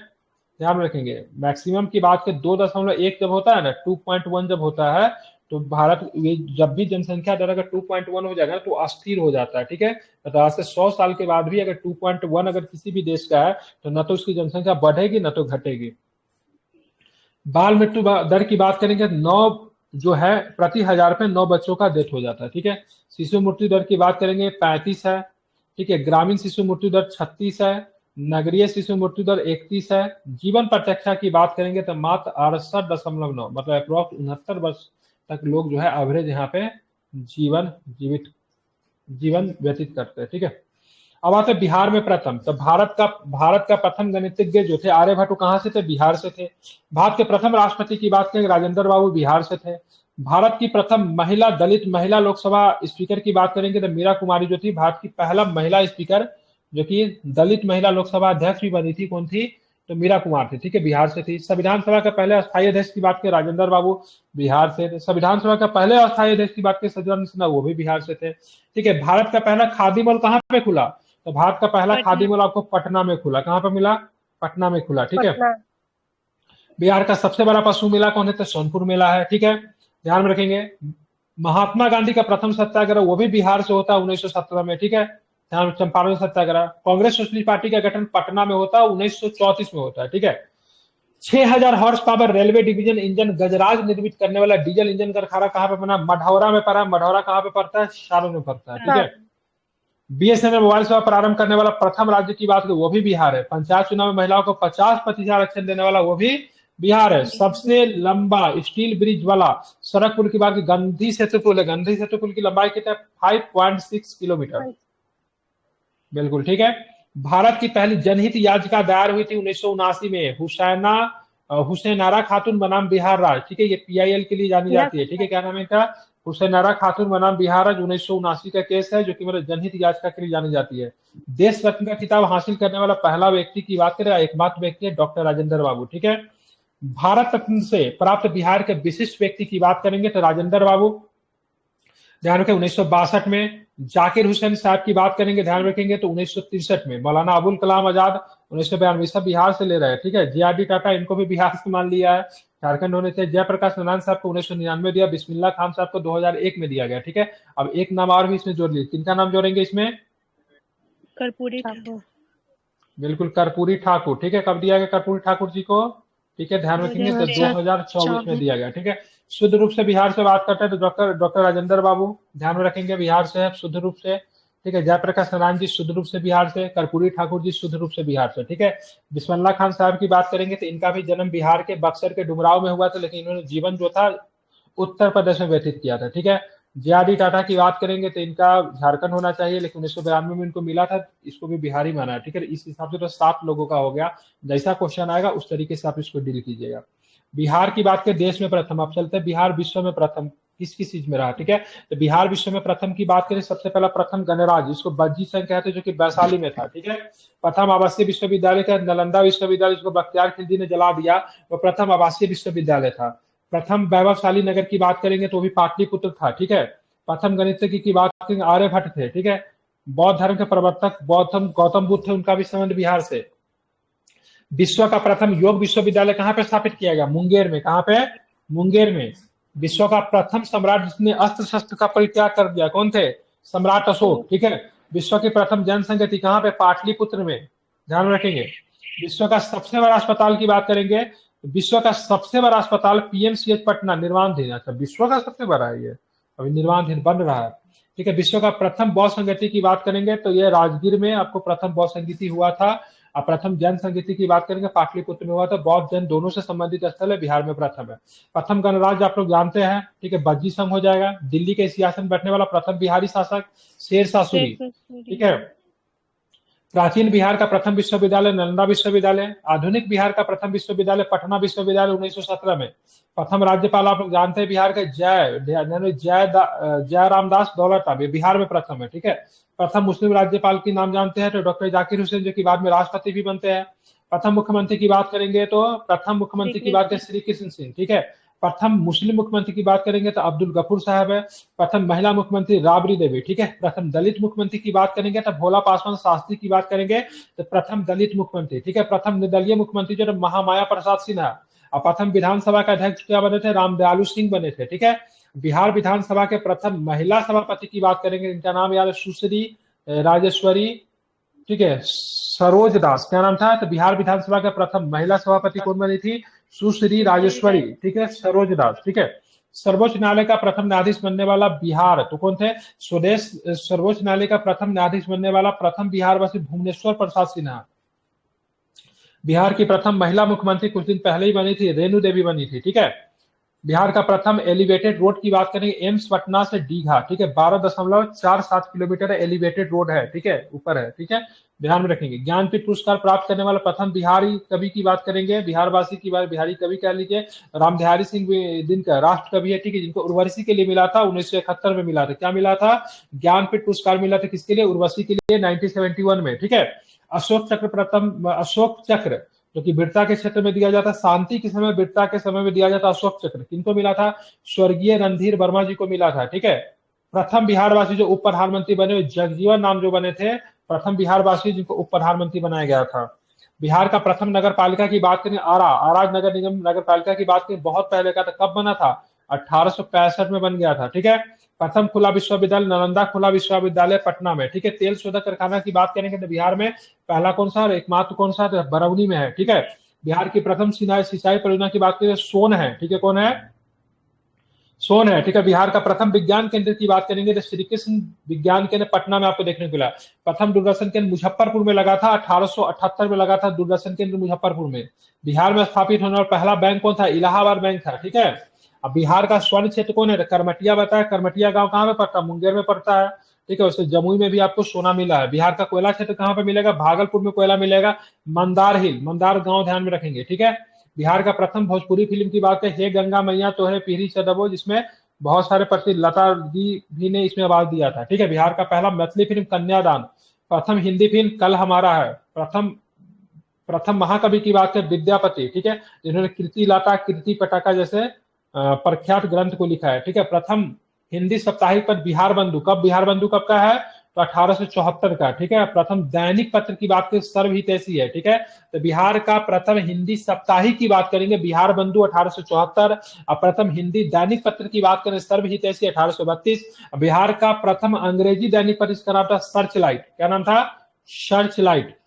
ध्यान रखेंगे। मैक्सिमम की बात करें 2.1 जब होता है ना, 2.1 जब होता है, तो भारत ये जब भी जनसंख्या दर अगर 2.1 हो जाएगा तो अस्थिर हो जाता है, ठीक है। तो आज से 100 साल के बाद भी अगर 2.1 अगर किसी भी देश का है तो न तो उसकी जनसंख्या बढ़ेगी न तो घटेगी। बाल मृत्यु दर की बात करेंगे, 9 जो है प्रति 1000 पे 9 बच्चों का डेथ हो जाता है, ठीक है। शिशु मृत्यु दर की बात करेंगे 35 है, ठीक है। ग्रामीण शिशु मृत्यु दर 36 है, नगरीय शिशु मृत्यु दर 31 है। जीवन प्रत्याशा की बात करेंगे तो मात्र 68.9, मतलब अप्रोक्स 69 वर्ष तक लोग जो है एवरेज यहाँ पे जीवन व्यतीत करते हैं, ठीक है। अब आते बिहार में प्रथम, तो भारत का प्रथम गणितज्ञ जो थे आर्यभट्ट, वो कहां से थे, बिहार से थे। भारत के प्रथम राष्ट्रपति की बात करें राजेंद्र बाबू, बिहार से थे। भारत की प्रथम महिला दलित महिला लोकसभा स्पीकर की बात करेंगे तो मीरा कुमारी जो थी, भारत की पहला महिला स्पीकर जो कि दलित महिला लोकसभा अध्यक्ष भी बनी थी, कौन थी, तो मीरा कुमार थी, ठीक है, बिहार से थी। संविधान सभा का पहले अस्थायी अध्यक्ष की बात करें राजेंद्र बाबू, बिहार से थे। संविधान सभा का पहले अस्थायी अध्यक्ष की बात करें सज्जन सिन्हा, वो भी बिहार से थे, ठीक है। भारत का पहला खादी मॉल कहाँ पे खुला, तो भारत का पहला खादी मॉल आपको पटना में खुला, कहां पे मिला, पटना में खुला, ठीक है। बिहार का सबसे बड़ा पशु मेला कौन है, तो सोनपुर मेला है, ठीक है, ध्यान में रखेंगे। महात्मा गांधी का प्रथम सत्याग्रह वो भी बिहार से होता है 1917 में, ठीक है, चंपारण सत्याग्रह। कांग्रेस सोशलिस्ट पार्टी का गठन पटना में होता है 1934 में होता है, ठीक है। 6000 horse power railway division engine Gajraj निर्मित करने वाला डीजल इंजन कारखाना कहां पे बना, मढ़ौरा में पड़ा, मढ़ौरा कहां पे पड़ता है, सारण में पड़ता है, ठीक है। बीएसएनएल मोबाइल सेवा प्रारंभ करने वाला प्रथम राज्य की बात करें वो भी बिहार है। पंचायत चुनाव में महिलाओं को 50% आरक्षण देने वाला वो भी बिहार है। सबसे लंबा स्टील ब्रिज वाला सड़क पुल की बात की गांधी सेतु पुल है, गांधी सेतु पुल की लंबाई कितना है, 5.6 किलोमीटर, बिल्कुल ठीक है। भारत की पहली जनहित याचिका दायर हुई थी 1979 में, हुसैनारा खातून बनाम बिहार राज्य, ठीक है, ये PIL के लिए जानी जाती है, ठीक है, क्या नाम है इनका, हुसैनारा खातून बनाम बिहार राज्य, 1979 का केस है, जो कि मतलब जनहित याचिका के लिए जानी जाती है। देश रत्न का खिताब हासिल करने वाला पहला व्यक्ति की बात करें, एकमात्र व्यक्ति है डॉक्टर राजेंद्र बाबू, ठीक है। भारत रत्न से प्राप्त बिहार के विशिष्ट व्यक्ति की बात करेंगे तो राजेंद्र बाबू, ध्यान रखें 1962 में। जाकिर हुसैन साहब की बात करेंगे, ध्यान रखेंगे तो 1963 में। मौलाना अबुल कलाम आजाद 1992, सब बिहार से ले रहे हैं, ठीक है। JRD टाटा, इनको भी बिहार से मान लिया है, झारखंड होने थे। जयप्रकाश नारायण साहब को 1999 दिया, बिस्मिल्लाह खान साहब को 2001 में दिया गया, ठीक है। अब एक नाम और भी इसमें जोड़ लीजिए, किनका नाम जोड़ेंगे इसमें? कर्पूरी ठाकुर। बिल्कुल, कर्पूरी ठाकुर, ठीक है। कब दिया गया कर्पूरी ठाकुर जी को? ठीक है, ध्यान रखेंगे तो 2024 में दिया गया, ठीक है। शुद्ध रूप से बिहार से बात करते हैं तो डॉक्टर राजेंद्र बाबू, ध्यान में रखेंगे, बिहार से है शुद्ध रूप से, ठीक है। जयप्रकाश नारायण जी शुद्ध रूप से बिहार से, कर्पूरी ठाकुर जी शुद्ध रूप से बिहार से, ठीक है। बिस्मिल्लाह खान साहब की बात करेंगे तो इनका भी जन्म बिहार के बक्सर के डुमराव में हुआ था, लेकिन इन्होंने जीवन जो था उत्तर प्रदेश में व्यतीत किया था, ठीक है। JRD टाटा की बात करेंगे तो इनका झारखंड होना चाहिए, लेकिन 1992 में इनको मिला था, इसको भी बिहारी माना है, ठीक है। इस हिसाब से तो 7 लोगों का हो गया। जैसा क्वेश्चन आएगा उस तरीके से आप इसको डील कीजिएगा। बिहार की बात करें देश में प्रथम, अब चलते हैं बिहार विश्व में प्रथम किस किस चीज में रहा, ठीक है। तो बिहार विश्व में प्रथम की बात करें, सबसे पहला प्रथम गणराज्य, जिसको बज्जी संघ कहते हैं, जो कि वैशाली में था, ठीक है। प्रथम आवासीय विश्वविद्यालय था नालंदा विश्वविद्यालय, जिसको बख्तियार खिलजी ने जला दिया, वो प्रथम आवासीय विश्वविद्यालय था। प्रथम वैभवशाली नगर की बात करेंगे तो भी पाटलिपुत्र था, ठीक है। प्रथम गणितज्ञ की बात करेंगे आर्यभट्ट थे, ठीक है। बौद्ध धर्म के प्रवर्तक गौतम बुद्ध थे, उनका भी संबंध बिहार से। विश्व का प्रथम योग विश्वविद्यालय कहां पे स्थापित किया गया? मुंगेर में। कहां पे? मुंगेर में। विश्व का प्रथम सम्राट जिसने अस्त्र शस्त्र का परित्याग कर दिया, कौन थे? सम्राट अशोक, ठीक है। विश्व की प्रथम जनसंख्या कहां पे? पाटलिपुत्र में, ध्यान रखेंगे। विश्व का सबसे बड़ा अस्पताल की बात करेंगे, विश्व का सबसे बड़ा अस्पताल PMCH पटना, निर्माणाधीन। अच्छा, विश्व का सबसे बड़ा है ये, अभी निर्माणाधीन बन रहा है, ठीक है। विश्व का प्रथम बौद्ध संगीति की बात करेंगे तो ये राजगीर में आपको प्रथम बौद्ध संगीति हुआ था। और प्रथम जैन संगीति की बात करेंगे पाटलिपुत्र में हुआ था। बौद्ध जैन दोनों से संबंधित स्थल है, बिहार में प्रथम है। प्रथम गणराज्य आप लोग जानते हैं, ठीक है, बज्जी संघ हो जाएगा। दिल्ली के सिंहासन बैठने वाला प्रथम बिहारी शासक शेरशाह सूरी, ठीक है। प्राचीन बिहार का प्रथम विश्वविद्यालय नालंदा विश्वविद्यालय। आधुनिक बिहार का प्रथम विश्वविद्यालय पटना विश्वविद्यालय 1917 में। प्रथम राज्यपाल आप लोग जानते हैं बिहार के जय रामदास दौलत, बिहार में प्रथम है, ठीक है। प्रथम मुस्लिम राज्यपाल की नाम जानते हैं तो डॉक्टर जाकिर हुसैन, जो कि बाद में राष्ट्रपति भी बनते हैं। प्रथम मुख्यमंत्री की बात करेंगे तो प्रथम मुख्यमंत्री की बात करें श्री कृष्ण सिंह, ठीक है। प्रथम मुस्लिम मुख्यमंत्री की बात करेंगे तो अब्दुल गफूर साहब है। प्रथम महिला मुख्यमंत्री राबड़ी देवी, ठीक है। प्रथम दलित मुख्यमंत्री की बात करेंगे तो भोला पासवान शास्त्री की बात करेंगे तो प्रथम दलित मुख्यमंत्री, ठीक है। प्रथम निर्दलीय मुख्यमंत्री जो महामाया प्रसाद सिन्हा। और प्रथम विधानसभा का अध्यक्ष क्या बने थे? रामदयालु सिंह बने थे, ठीक है। बिहार विधानसभा के प्रथम महिला सभापति की बात करेंगे, इनका नाम याद है सुश्री राजेश्वरी, ठीक है, सरोज दास, क्या नाम था? तो बिहार विधानसभा के प्रथम महिला सभापति कौन बनी थी? सुश्री राजेश्वरी, ठीक है, सरोज दास, ठीक है। सर्वोच्च न्यायालय का प्रथम न्यायाधीश बनने वाला बिहार, तो कौन थे? स्वदेश सर्वोच्च न्यायालय का प्रथम न्यायाधीश बनने वाला प्रथम बिहारवासी भुवनेश्वर प्रसाद सिन्हा। बिहार की प्रथम महिला मुख्यमंत्री कुछ दिन पहले ही बनी थी, रेणु देवी बनी थी, ठीक है। बिहार का प्रथम एलिवेटेड रोड की बात करेंगे, एम्स पटना से दीघा, ठीक है, 12.47 किलोमीटर एलिवेटेड रोड है, ठीक है, ऊपर है, ठीक है, ध्यान में रखेंगे। ज्ञानपीठ पुरस्कार प्राप्त करने वाला प्रथम बिहारी कवि की बात करेंगे, बिहारवासी की बात, बिहारी कवि कह लीजिए, रामबिहारी सिंह दिनकर राष्ट्र कवि है, ठीक है, जिनको उर्वशी के लिए मिला था 1971 में मिला था। क्या मिला था? ज्ञानपीठ पुरस्कार मिला था किसके लिए? उर्वशी के लिए 1971 में, ठीक है। अशोक चक्र प्रथम, अशोक चक्र जो कि वीरता के क्षेत्र में दिया जाता, शांति के समय वीरता के समय में दिया जाता अशोक चक्र किनको मिला था? स्वर्गीय रणधीर वर्मा जी को मिला था, ठीक है। प्रथम बिहारवासी जो उप प्रधानमंत्री बने, जगजीवन राम जो बने थे प्रथम बिहारवासी जिनको उप प्रधानमंत्री बनाया गया था। बिहार का प्रथम नगर पालिका की बात करें, आरा नगर निगम नगर पालिका की बात करें, बहुत पहले का था, कब बना था? 1865 में बन गया था, ठीक है। प्रथम खुला विश्वविद्यालय नालंदा खुला विश्वविद्यालय पटना में, ठीक है। तेल शोधक कारखाना की बात करेंगे तो बिहार में पहला कौन सा और एकमात्र कौन सा? तो बरौनी में है, ठीक है। बिहार की प्रथम सिंचाई परियोजना की बात करें, सोन है, ठीक है, कौन है? सोन है, ठीक है। बिहार का प्रथम विज्ञान केंद्र की बात करेंगे तो श्री कृष्ण विज्ञान केंद्र पटना में आपको देखने को मिला। प्रथम दूरदर्शन केंद्र मुजफ्फरपुर में लगा था, 1878 में लगा था दूरदर्शन केंद्र मुजफ्फरपुर में। बिहार में स्थापित होने वाला पहला बैंक कौन था? इलाहाबाद बैंक था, ठीक है। अब बिहार का स्वर्ण क्षेत्र कौन है? करमटिया बताया। करमटिया गांव कहाँ पे पड़ता है? मुंगेर में पड़ता है, ठीक है। उससे जमुई में भी आपको सोना मिला है। बिहार का कोयला क्षेत्र कहाँ पे मिलेगा? भागलपुर में कोयला मिलेगा, मंदार हिल, मंदार गांव ध्यान में रखेंगे, ठीक है। बिहार का प्रथम भोजपुरी फिल्म की बात है, हे गंगा मैया तोहरे पीढ़ी चढ़बो, जिसमें बहुत सारे प्रति लता दी भी ने इसमें आवाज दिया था, ठीक है। बिहार का पहला मैथिली फिल्म कन्यादान। प्रथम हिंदी फिल्म कल हमारा है। प्रथम प्रथम महाकवि की बात करें विद्यापति, ठीक है, जिन्होंने कीर्ति लाटा कीर्ति पटाका जैसे प्रख्यात ग्रंथ को लिखा है, ठीक है। प्रथम हिंदी साप्ताहिक पत्र बिहार बंधु, कब का है, तो 1874 का, ठीक है। प्रथम दैनिक पत्र की बात करें सर्वहितैषी है, ठीक है। तो बिहार का प्रथम हिंदी साप्ताहिक की बात करेंगे बिहार बंधु 1874, और प्रथम हिंदी दैनिक पत्र की बात करें सर्वहितैषी 1832। बिहार का प्रथम अंग्रेजी दैनिक पत्र का नाम था सर्चलाइट, क्या नाम था, सर्चलाइट।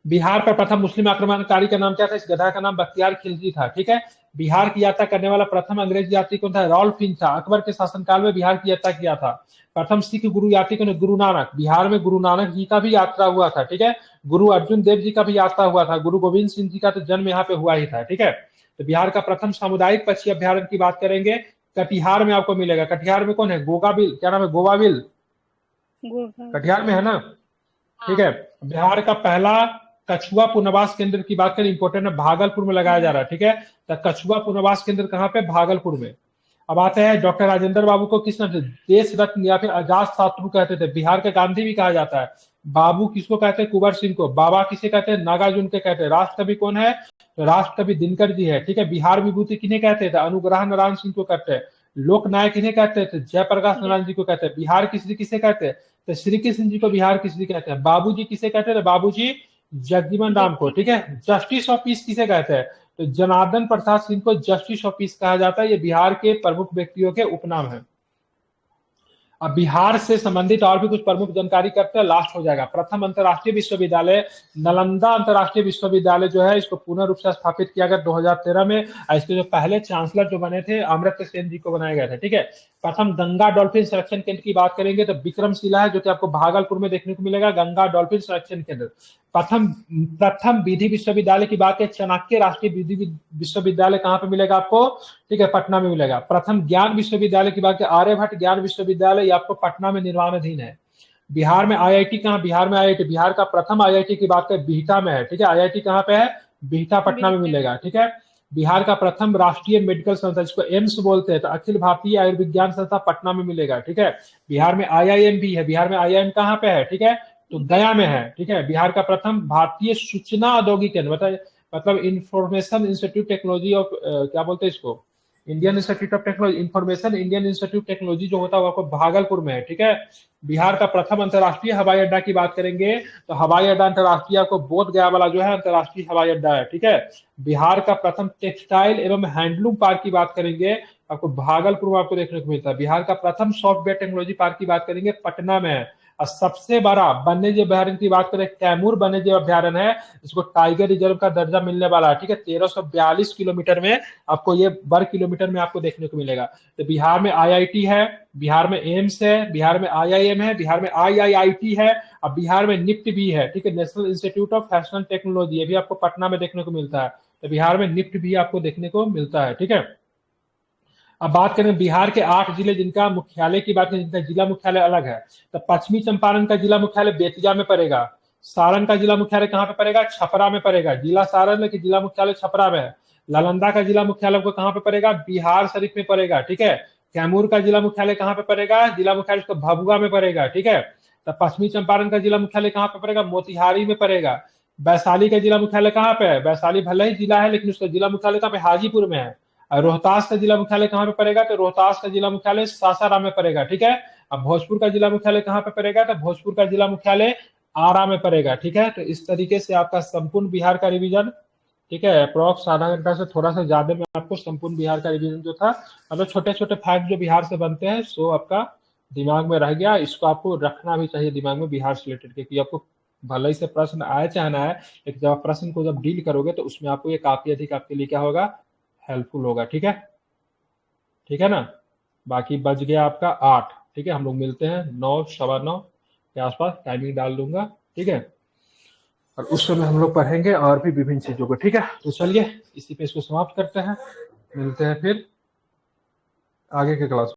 बिहार पर प्रथम मुस्लिम आक्रमणकारी का नाम क्या था, इस गधा का नाम बख्तियार खिलजी था, ठीक है। बिहार की यात्रा करने वाला प्रथम अंग्रेजी यात्री कौन था, रॉल्फ फिंच था, अकबर के शासनकाल में बिहार की यात्रा किया था। प्रथम सिख गुरु यात्री कौन है, गुरु नानक, बिहार में गुरु नानक जी का भी यात्रा हुआ था, ठीक है। गुरु अर्जुन देव जी का भी यात्रा हुआ था, गुरु गोविंद सिंह जी का तो जन्म यहाँ पे हुआ ही था, ठीक है। तो बिहार का प्रथम सामुदायिक पक्षी अभ्यारण्य की बात करेंगे, कटिहार में आपको मिलेगा। कटिहार में कौन है, गोगाबिल, क्या नाम है, गोवाबिल, कटिहार में है ना, ठीक है। बिहार का पहला कछुआ पुनर्वास केंद्र की बात करें, इंपोर्टेंट है, भागलपुर में लगाया जा रहा है, ठीक है। तो कछुआ पुनर्वास केंद्र कहाँ पे, भागलपुर में। अब आते हैं डॉक्टर राजेंद्र बाबू को किस नाम से देश रत्न या फिर अजात शत्रु कहते थे, बिहार के गांधी भी कहा जाता है। बाबू किसको कहते हैं, कुंवर सिंह को। बाबा किसे कहते हैं, नागार्जुन के कहते हैं। राष्ट्र कवि कौन है, तो राष्ट्र कवि दिनकर जी है, ठीक है। बिहार विभूति किन्हें कहते थे, अनुग्रह नारायण सिंह को कहते हैं। लोक नायक किन्हें कहते थे, जयप्रकाश नारायण जी को कहते हैं। बिहार केसरी किसे कहते हैं, तो श्री कृष्ण जी को बिहार केसरी कहते हैं। बाबूजी किसे कहते थे, बाबूजी जगजीवन राम को, ठीक है। जस्टिस ऑफ पीस किसे कहते हैं, तो जनार्दन प्रसाद सिंह को जस्टिस ऑफ पीस कहा जाता है। ये बिहार के प्रमुख व्यक्तियों के उपनाम है। अब बिहार से संबंधित और भी कुछ प्रमुख जानकारी करते हैं, लास्ट हो जाएगा। प्रथम अंतरराष्ट्रीय विश्वविद्यालय नालंदा अंतरराष्ट्रीय विश्वविद्यालय जो है, इसको पूर्ण रूप से स्थापित किया गया 2013 में। इसके जो पहले चांसलर जो बने थे अमर्त्य सेन जी को बनाया गया था, ठीक है। प्रथम गंगा डॉल्फिन संरक्षण केंद्र की बात करेंगे तो विक्रमशिला है, जो कि आपको भागलपुर में देखने को मिलेगा, गंगा डॉल्फिन संरक्षण केंद्र। प्रथम विधि विश्वविद्यालय की बात है, चाणक्य राष्ट्रीय विधि विश्वविद्यालय कहाँ पे मिलेगा आपको, ठीक है, पटना में मिलेगा। प्रथम ज्ञान विश्वविद्यालय की बात है, आर्यभट्ट ज्ञान विश्वविद्यालय, आपको पटना में निर्माणाधीन है। बिहार में आईआईटी कहाँ, बिहार में आईआईटी, बिहार का प्रथम आईआईटी की बात करें बिहटा में है, ठीक है। आईआईटी कहाँ पे है, बिहटा पटना में मिलेगा, ठीक है। बिहार का प्रथम राष्ट्रीय मेडिकल संस्था, जिसको एम्स बोलते हैं, तो अखिल भारतीय आयुर्विज्ञान संस्था पटना में मिलेगा, ठीक है। बिहार में आईआईएम भी है, बिहार में आईआईएम कहाँ पे है, ठीक है, तो गया में है, ठीक है। बिहार का प्रथम भारतीय सूचना औद्योगिक केंद्र, मतलब इंफॉर्मेशन इंस्टीट्यूट टेक्नोलॉजी ऑफ, क्या बोलते हैं इसको, Indian institute of technology, information Indian institute technology जो होता है वो आपको भागलपुर में है, ठीक है। बिहार का प्रथम अंतरराष्ट्रीय हवाई अड्डा की बात करेंगे तो हवाई अड्डा अंतरराष्ट्रीय आपको बोध गया वाला जो है अंतरराष्ट्रीय हवाई अड्डा है, ठीक है। बिहार का प्रथम टेक्सटाइल एवं हैंडलूम पार्क की बात करेंगे आपको भागलपुर में आपको देखने को मिलता है। बिहार का प्रथम सॉफ्टवेयर टेक्नोलॉजी पार्क की बात करेंगे पटना में है। और सबसे बड़ा वन्यजीव अभ्यारण्य की बात करें, कैमूर वन्यजीव अभ्यारण्य है, इसको टाइगर रिजर्व का दर्जा मिलने वाला है, ठीक है। 1342 किलोमीटर में आपको ये वर्ग किलोमीटर में आपको देखने को मिलेगा। तो बिहार में आईआईटी है, बिहार में एम्स है, बिहार में आईआईएम है, बिहार में आईआईआईटी है, और बिहार में निफ्ट भी है, ठीक है, national institute of fashion technology, ये भी आपको पटना में देखने को मिलता है। तो बिहार में निफ्ट भी आपको देखने को मिलता है, ठीक है। अब बात करें बिहार के 8 जिले जिनका मुख्यालय की बात करें, जिनका जिला मुख्यालय अलग है, तो पश्चिमी चंपारण का जिला मुख्यालय बेतिया में पड़ेगा। सारण का जिला मुख्यालय कहाँ पे पड़ेगा, छपरा में पड़ेगा। जिला सारण में कि जिला मुख्यालय छपरा में है। नालंदा का जिला मुख्यालय को कहाँ पे पड़ेगा, बिहार शरीफ में पड़ेगा, ठीक है। कैमूर का जिला मुख्यालय कहाँ पे पड़ेगा, जिला मुख्यालय उसको भभुआ में पड़ेगा, ठीक है। तो पश्चिमी चंपारण का जिला मुख्यालय कहाँ पे पड़ेगा, मोतिहारी में पड़ेगा। वैशाली का जिला मुख्यालय कहाँ पे है, वैशाली भले ही जिला है लेकिन उसका जिला मुख्यालय कहाँ पे, हाजीपुर में है। रोहतास का जिला मुख्यालय कहाँ पे पड़ेगा, तो रोहतास का जिला मुख्यालय सासाराम में पड़ेगा, ठीक है। अब भोजपुर का जिला मुख्यालय कहाँ पे पड़ेगा, तो भोजपुर का जिला मुख्यालय आरा में पड़ेगा, ठीक है। तो इस तरीके से आपका संपूर्ण बिहार का रिवीजन, ठीक है, अप्रॉक्स आधा घंटा से थोड़ा सा ज्यादा में आपको संपूर्ण बिहार का रिवीजन जो था, मतलब छोटे छोटे फैक्ट जो बिहार से बनते हैं सो आपका दिमाग में रह गया। इसको आपको रखना भी चाहिए दिमाग में बिहार से रिलेटेड, क्योंकि आपको भले ही से प्रश्न आए चाहे ना आए, लेकिन जब आप प्रश्न को जब डील करोगे तो उसमें आपको ये काफी अधिक आपके लिए क्या होगा, हेल्पफुल होगा, ठीक है, ठीक है ना। बाकी बज गया आपका 8, ठीक है। हम लोग मिलते हैं 9 सवा 9 के आसपास, टाइमिंग डाल दूंगा, ठीक है। और उस समय हम लोग पढ़ेंगे और भी विभिन्न चीजों को, ठीक है। तो चलिए इसी पे इसको समाप्त करते हैं, मिलते हैं फिर आगे के क्लास।